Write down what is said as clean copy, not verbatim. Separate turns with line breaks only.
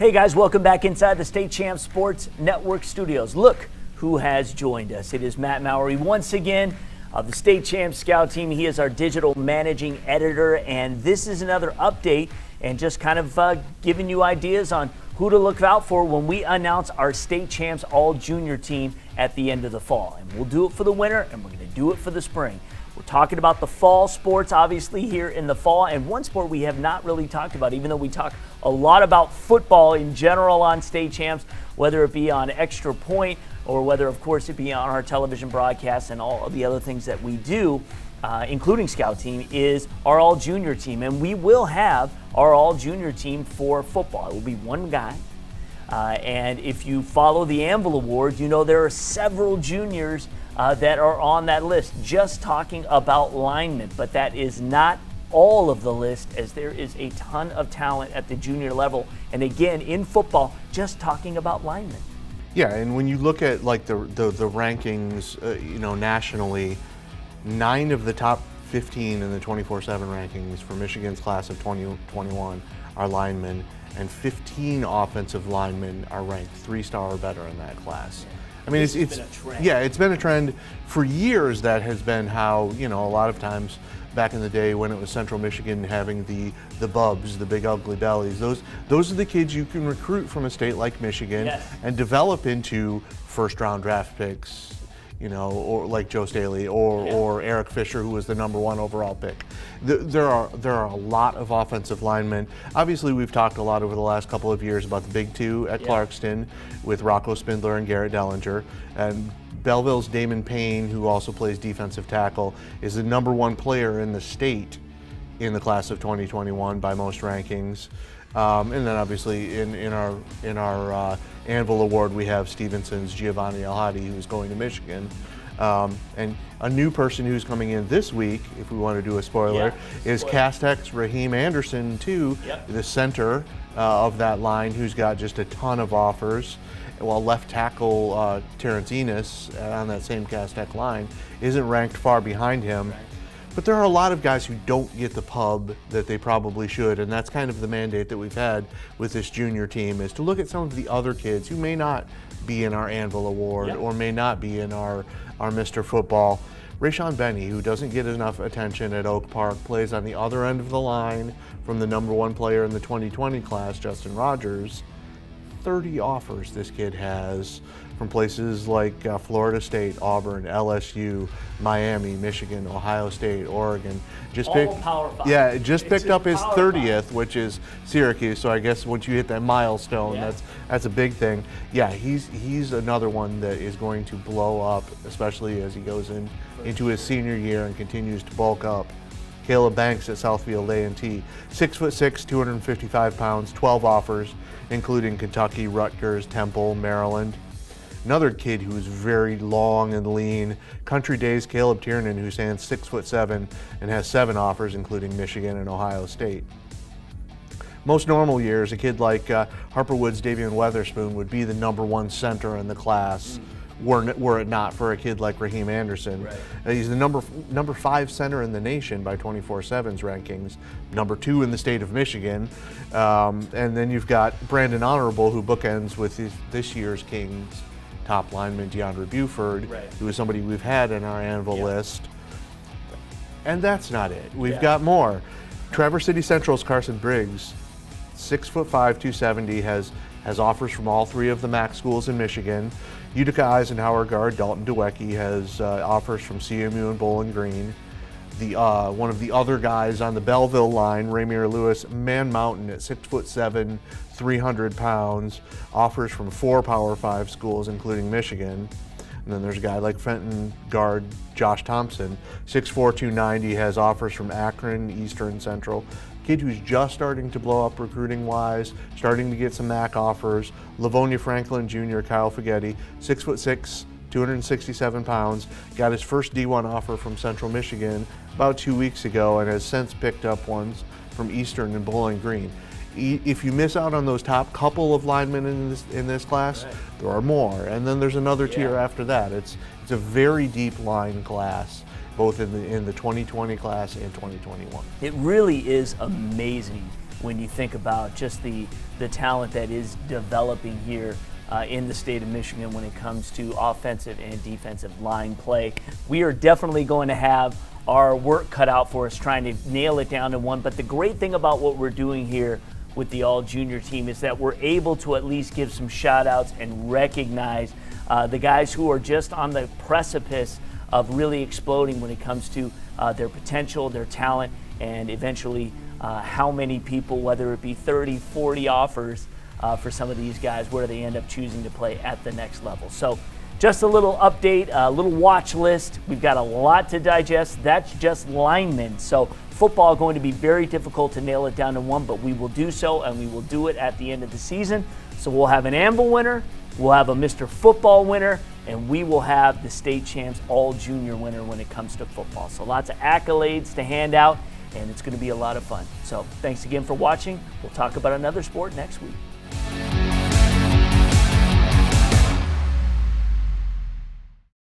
Hey guys, welcome back inside the State Champs Sports Network studios. Look who has joined us. It is Matt Mowry once again of the State Champs Scout team. He is our digital managing editor, and this is another update and just kind of giving you ideas on who to look out for when we announce our State Champs All-Junior team at the end of the fall. And we'll do it for the winter, and we're going to do it for the spring. We're talking about the fall sports, obviously, here in the fall. And one sport we have not really talked about, even though we talk a lot about football in general on State Champs, whether it be on Extra Point or whether, of course, it be on our television broadcasts and all of the other things that we do, including Scout Team, is our All-Junior team. And we will have our All-Junior team for football. It will be one guy. And if you follow the Anvil Award, you know there are several juniors that are on that list, just talking about linemen. But that is not all of the list, as there is a ton of talent at the junior level. And again, in football, just talking about linemen.
Yeah, and when you look at like the rankings, nationally, 9 of the top 15 in the 24/7 rankings for Michigan's class of 2021 are linemen, and 15 offensive linemen are ranked 3-star or better in that class. I mean, it's
been a trend.
Yeah, it's been a trend for years. That has been how, a lot of times back in the day when it was Central Michigan having the bubs, the big ugly bellies, those are the kids you can recruit from a state like Michigan.
Yes.
And develop into first-round draft picks, or like Joe Staley or Eric Fisher, who was the #1 overall pick. There are a lot of offensive linemen. Obviously, we've talked a lot over the last couple of years about the Big Two at Clarkston with Rocco Spindler and Garrett Dellinger. And Belleville's Damon Payne, who also plays defensive tackle, is the #1 player in the state in the class of 2021 by most rankings. And then obviously in our Anvil Award, we have Stevenson's Giovanni Alhadi, who's going to Michigan. And a new person who's coming in this week, if we want to do a spoiler, is Castech's Raheem Anderson, too, the center of that line, who's got just a ton of offers. While left tackle Terrence Enos on that same Castech line isn't ranked far behind him. Right. But there are a lot of guys who don't get the pub that they probably should, and that's kind of the mandate that we've had with this junior team, is to look at some of the other kids who may not be in our Anvil Award or may not be in our Mr. Football. Rayshon Benny, who doesn't get enough attention at Oak Park, plays on the other end of the line from the #1 player in the 2020 class, Justin Rogers. 30 offers this kid has from places like Florida State, Auburn, LSU, Miami, Michigan, Ohio State, Oregon.
Power 5.
Yeah, just picked up his 30th, which is Syracuse. So I guess once you hit that milestone, that's a big thing. Yeah, he's another one that is going to blow up, especially as he goes into his senior year and continues to bulk up. Caleb Banks at Southfield A&T, 6'6", 255 pounds, 12 offers, including Kentucky, Rutgers, Temple, Maryland. Another kid who's very long and lean, Country Days' Caleb Tiernan, who stands 6'7" and has 7 offers, including Michigan and Ohio State. Most normal years, a kid like Harper Woods' Davian Weatherspoon would be the #1 center in the class. Were it not for a kid like Raheem Anderson. Right. He's the number 5 center in the nation by 24/7's rankings, #2 in the state of Michigan. And then you've got Brandon Honorable, who bookends with this year's Kings top lineman, DeAndre Buford, who is somebody we've had in our Anvil list. And that's not it. We've got more. Traverse City Central's Carson Briggs, 6'5", 270, has offers from all 3 of the MAC schools in Michigan. Utica Eisenhower guard Dalton Dwecky has offers from CMU and Bowling Green. One of the other guys on the Belleville line, Ramir Lewis, Man Mountain at 6'7", 300 pounds, offers from 4 Power 5 schools, including Michigan. And then there's a guy like Fenton guard Josh Thompson, 6'4", 290, has offers from Akron, Eastern, Central. Kid who's just starting to blow up recruiting-wise, starting to get some MAC offers. Livonia Franklin Jr., Kyle Fagetti, 6'6", 267 pounds, got his first D1 offer from Central Michigan about 2 weeks ago and has since picked up ones from Eastern and Bowling Green. If you miss out on those top couple of linemen in this class, there are more, and then there's another tier after that. It's a very deep line class, both in the 2020 class and 2021.
It really is amazing when you think about just the talent that is developing here in the state of Michigan when it comes to offensive and defensive line play. We are definitely going to have our work cut out for us trying to nail it down to one. But the great thing about what we're doing here with the all-junior team is that we're able to at least give some shout-outs and recognize the guys who are just on the precipice of really exploding when it comes to their potential, their talent, and eventually how many people, whether it be 30, 40 offers for some of these guys, where they end up choosing to play at the next level. So just a little update, a little watch list. We've got a lot to digest. That's just linemen. So football going to be very difficult to nail it down to one, but we will do so, and we will do it at the end of the season. So we'll have an Anvil winner, we'll have a Mr. Football winner, and we will have the state champs all-junior winner when it comes to football. So lots of accolades to hand out, and it's going to be a lot of fun. So thanks again for watching. We'll talk about another sport next week.